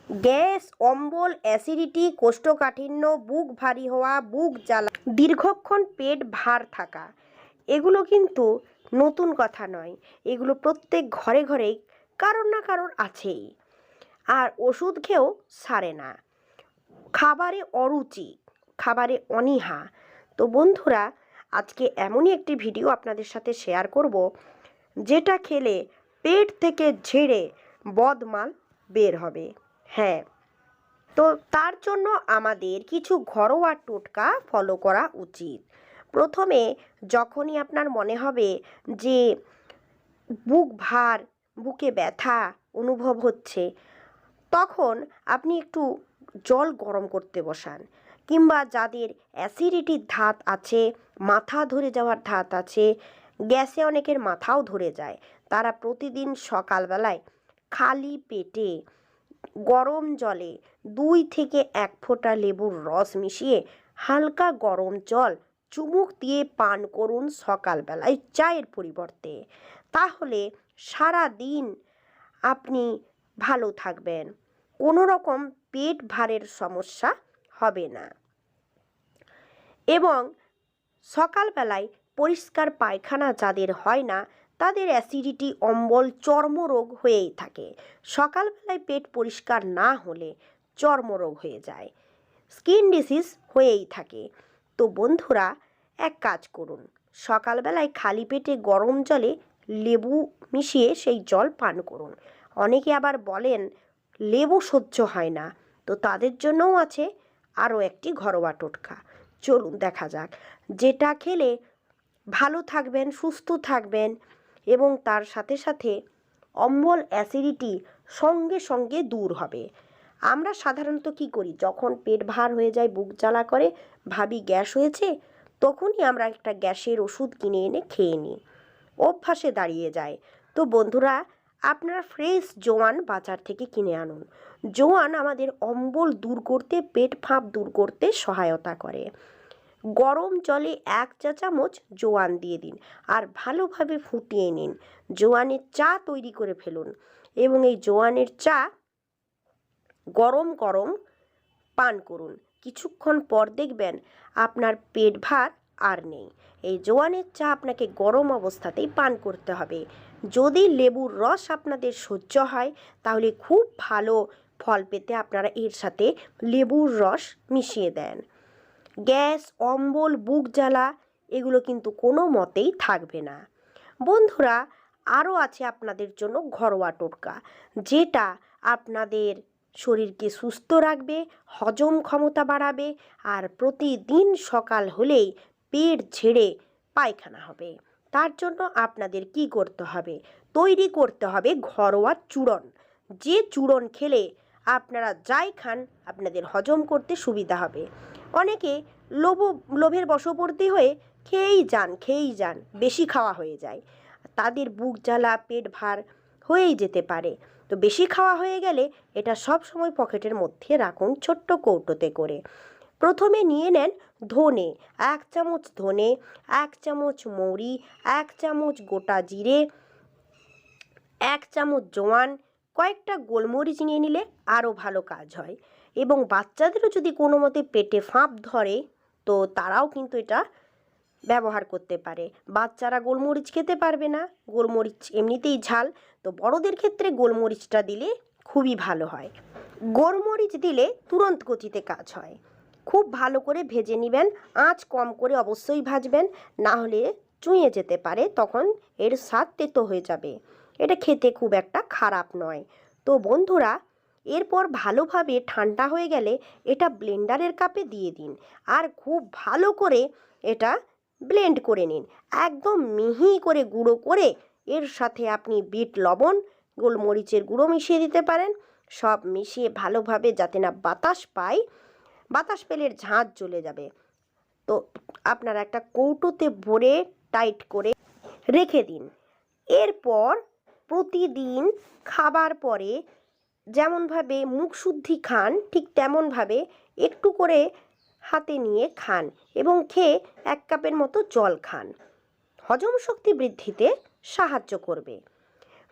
Gas, অম্বল, acidity, কোষ্ঠকাঠিন্য, বুক ভারী হওয়া, বুক জ্বালা, দীর্ঘক্ষণ পেট ভার থাকা, এগুলো কিন্তু নতুন কথা নয়। এগুলো প্রত্যেক ঘরে ঘরেই কারোর না কারোর আছেই। আর ওষুধ খেয়েও সারে না। খাবারে অরুচি, খাবারে অনীহা। তো বন্ধুরা, আজকে এমনই একটি ভিডিও আপনাদের সাথে শেয়ার করব, যেটা খেলে পেট থেকে ঝেড়ে বদমাল বের হবে। হ্যাঁ, তো তার জন্য আমাদের কিছু ঘরোয়া টোটকা ফলো করা উচিত। প্রথমে যখনই আপনার মনে হবে যে বুক ভার, বুকে ব্যথা অনুভব হচ্ছে, তখন আপনি একটু জল গরম করতে বসান। কিংবা যাদের অ্যাসিডিটির ধাত আছে, মাথা ধরে যাওয়ার ধাত আছে, গ্যাসে অনেকের মাথাও ধরে যায়, তারা প্রতিদিন সকালবেলায় খালি পেটে গরম জলে 2 থেকে 1 ফোঁটা লেবুর রস মিশিয়ে হালকা গরম জল চুমুক দিয়ে পান করুন সকালবেলায় চায়ের পরিবর্তে। তাহলে সারা দিন আপনি ভালো থাকবেন, কোনো রকম পেট ভারের সমস্যা হবে না। এবং সকালবেলায় পরিষ্কার পায়খানা যাদের হয় না, তাদের অ্যাসিডিটি, অম্বল, চর্মরোগ হয়েই থাকে। সকালবেলায় পেট পরিষ্কার না হলে চর্মরোগ হয়ে যায়, স্কিন ডিসিজ হয়েই থাকে। তো বন্ধুরা, এক কাজ করুন, সকালবেলায় খালি পেটে গরম জলে লেবু মিশিয়ে সেই জল পান করুন। অনেকে আবার বলেন লেবু সহ্য হয় না, তো তাদের জন্যও আছে আরও একটি ঘরোয়া টোটকা। চলুন দেখা যাক, যেটা খেলে ভালো থাকবেন, সুস্থ থাকবেন এবং তার সাথে সাথে অম্বল, অ্যাসিডিটি সঙ্গে সঙ্গে দূর হবে। আমরা সাধারণত কি করি, যখন পেট ভার হয়ে যায়, বুক জ্বালা করে, ভাবি গ্যাস হয়েছে, তখনই আমরা একটা গ্যাসের ওষুধ কিনে এনে খেয়ে নিই, অভ্যাসে দাঁড়িয়ে যায়। তো বন্ধুরা, আপনারা ফ্রেশ জোয়ান বাজার থেকে কিনে আনুন। জোয়ান আমাদের অম্বল দূর করতে, পেট ফাঁপ দূর করতে সহায়তা করে। গরম জলে 1 চা চামচ জোয়ান দিয়ে দিন আর ভালোভাবে ফুটিয়ে নিন। জোয়ানের চা তৈরি করে ফেলুন এবং এই জোয়ানের চা গরম গরম পান করুন। কিছুক্ষণ পর দেখবেন আপনার পেট ভার আর নেই। এই জোয়ানের চা আপনাকে গরম অবস্থাতেই পান করতে হবে। যদি লেবুর রস আপনাদের সহ্য হয়, তাহলে খুব ভালো ফল পেতে আপনারা এর সাথে লেবুর রস মিশিয়ে দেন। গ্যাস, অম্বল, বুক জ্বালা এগুলো কিন্তু কোনো মতেই থাকবে না। বন্ধুরা, আরও আছে আপনাদের জন্য ঘরোয়া টোটকা, যেটা আপনাদের শরীরকে সুস্থ রাখবে, হজম ক্ষমতা বাড়াবে আর প্রতিদিন সকাল হলেই পেট ঝেড়ে পায়খানা হবে। তার জন্য আপনাদের কি করতে হবে, তৈরি করতে হবে ঘরোয়া চূড়ন। যে চূড়ন খেলে আপনারা যাই খান আপনাদের হজম করতে সুবিধা হবে। অনেকে লোভের বশবর্তী হয়ে খেয়েই যান, বেশি খাওয়া হয়ে যায়, তাদের বুক জ্বালা, পেট ভার হয়েই যেতে পারে। তো বেশি খাওয়া হয়ে গেলে এটা সব সময় পকেটের মধ্যে রাখুন ছোট্ট কৌটোতে করে। প্রথমে নিয়ে নেন ধনে, 1 চামচ ধনে, 1 চামচ মৌরি, 1 চামচ গোটা জিরে, 1 চামচ জোয়ান, কয়েকটা গোলমরিচ নিয়ে নিলে আরও ভালো কাজ হয়। এবং বাচ্চাদেরও যদি কোনো মতে পেটে ফাঁপ ধরে, তো তারাও কিন্তু এটা ব্যবহার করতে পারে। বাচ্চারা গোলমরিচ খেতে পারবে না, গোলমরিচ এমনিতেই ঝাল, তো বড়দের ক্ষেত্রে গোলমরিচটা দিলে খুবই ভালো হয়। গোলমরিচ দিলে তুরন্ত গতিতে কাজ হয়। খুব ভালো করে ভেজে নেবেন, আঁচ কম করে অবশ্যই ভাজবেন, না হলে চুঁয়ে যেতে পারে, তখন এর স্বাদ তেতো হয়ে যাবে। এটা খেতে খুব একটা খারাপ নয়। তো বন্ধুরা, এরপর ভালোভাবে ঠান্ডা হয়ে গেলে এটা ব্লেন্ডারের কাপে দিয়ে দিন আর খুব ভালো করে এটা ব্লেন্ড করে নিন, একদম মিহি করে গুঁড়ো করে। এর সাথে আপনি বিট লবণ, গোলমরিচের গুঁড়ো মিশিয়ে দিতে পারেন। সব মিশিয়ে ভালোভাবে, যাতে না বাতাস পায়, বাতাস পেলে ঝাঁঝ চলে যাবে, তো আপনারা একটা কৌটোতে ভরে টাইট করে রেখে দিন। এরপর প্রতিদিন খাবার পরে যেমনভাবে মুখ শুদ্ধি খান, ঠিক তেমনভাবে একটু করে হাতে নিয়ে খান এবং খেয়ে 1 কাপের মতো জল খান। হজম শক্তি বৃদ্ধিতে সাহায্য করবে।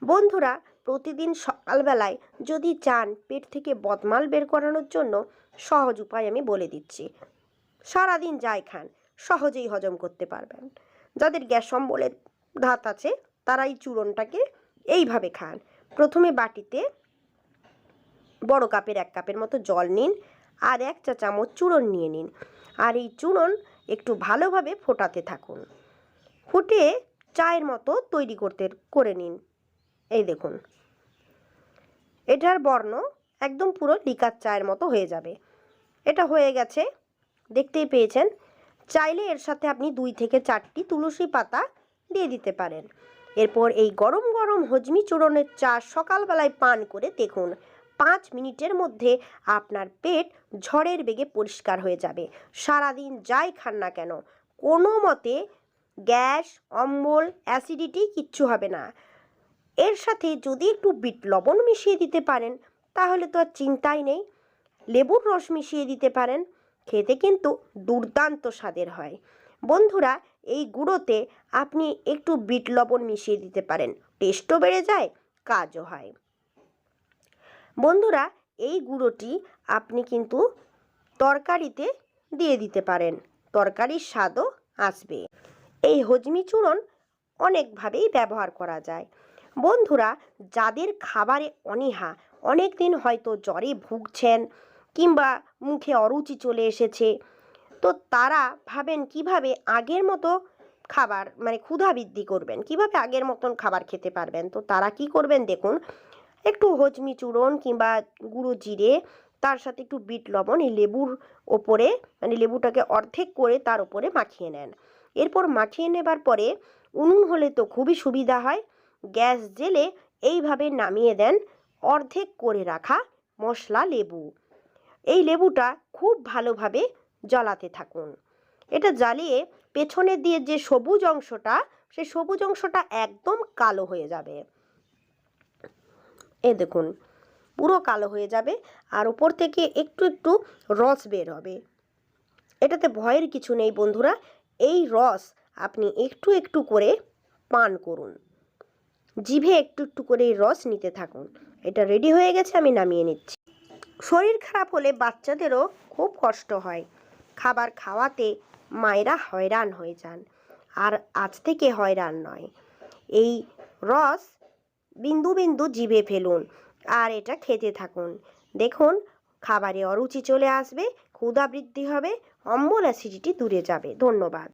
বন্ধুরা, প্রতিদিন সকালবেলায় যদি চান পেট থেকে বদমাল বের করানোর জন্য সহজ উপায় আমি বলে দিচ্ছি। সারাদিন যাই খান সহজেই হজম করতে পারবেন। যাদের গ্যাস অম্বলের ধাত আছে তারা এই চূর্ণটাকে এইভাবে খান। প্রথমে বাটিতে বড় কাপের 1 কাপের মতো জল নিন আর 1 চা চামচ চূর্ণ নিয়ে নিন। আর এই চূর্ণ একটু ভালোভাবে ফোটাতে থাকুন। ফুটিয়ে চায়ের মতো তৈরি করে নিন। এই দেখুন, এটার বর্ণ একদম পুরো লিকার চায়ের মতো হয়ে যাবে। এটা হয়ে গেছে, দেখতেই পেয়েছেন। চাইলে এর সাথে আপনি 2 থেকে 4টি তুলসী পাতা দিয়ে দিতে পারেন। এরপর এই গরম গরম হজমি চূর্ণের চা সকালবেলায় পান করে দেখুন 5 মিনিটের মধ্যে আপনার পেট ঝড়ের বেগে পরিষ্কার হয়ে যাবে। সারাদিন যাই খান না কেন কোনো মতে গ্যাস, অম্বল, অ্যাসিডিটি কিচ্ছু হবে না। এর সাথে যদি একটু বিট লবণ মিশিয়ে দিতে পারেন তাহলে তো আর চিন্তাই নেই। লেবুর রস মিশিয়ে দিতে পারেন, খেতে কিন্তু দুর্দান্ত স্বাদের হয়। বন্ধুরা, এই গুঁড়োতে আপনি একটু বিট লবণ মিশিয়ে দিতে পারেন, টেস্টও বেড়ে যায়, কাজও হয়। বন্ধুরা, এই গুঁড়োটি আপনি কিন্তু তরকারিতে দিয়ে দিতে পারেন, তরকারির স্বাদও আসবে। এই হজমি চূর্ণ অনেকভাবেই ব্যবহার করা যায়। বন্ধুরা, যাদের খাবারে অনীহা, অনেক দিন হয়তো জ্বরে ভুগছেন কিংবা মুখে অরুচি চলে এসেছে, তো তারা ভাবেন কিভাবে আগের মতো খাবার ক্ষুধা বৃদ্ধি করবেন, কিভাবে আগের মতন খাবার খেতে পারবেন। তো তারা কি করবেন দেখুন, একটু হজমি চূর্ণ কিংবা গুঁড়ো জিরে, তার সাথে একটু বিট লবণ এই লেবুর ওপরে লেবুটাকে অর্ধেক করে তার উপরে মাখিয়ে নেন। এরপর মাখিয়ে নেবার পরে উনুন হলে তো খুবই সুবিধা হয়, গ্যাস জেলে এইভাবে নামিয়ে দেন অর্ধেক করে রাখা মশলা লেবু। এই লেবুটা খুব ভালোভাবে জ্বালাতে থাকুন। এটা জ্বালিয়ে পেছনের দিয়ে যে সবুজ অংশটা, সেই সবুজ অংশটা একদম কালো হয়ে যাবে। এই দেখুন, পুরো কালো হয়ে যাবে আর উপর থেকে একটু একটু রস বের হবে। এটাতে ভয়ের কিছু নেই বন্ধুরা, এই রস আপনি একটু একটু করে পান করুন, জিভে একটু একটু করে এই রস নিতে থাকুন। এটা রেডি হয়ে গেছে, আমি নামিয়ে নিচ্ছি। শরীর খারাপ হলে বাচ্চাদেরও খুব কষ্ট হয়, খাবার খাওয়াতে মায়েরা হয়রান হয়ে যান, আর আজ থেকে হয়রান নয়। এই রস বিন্দু বিন্দু জিভে ফেলুন আর এটা খেতে থাকুন। দেখুন খাবারে অরুচি চলে আসবে, ক্ষুধা বৃদ্ধি হবে, অম্বল অ্যাসিডিটি দূরে যাবে। ধন্যবাদ।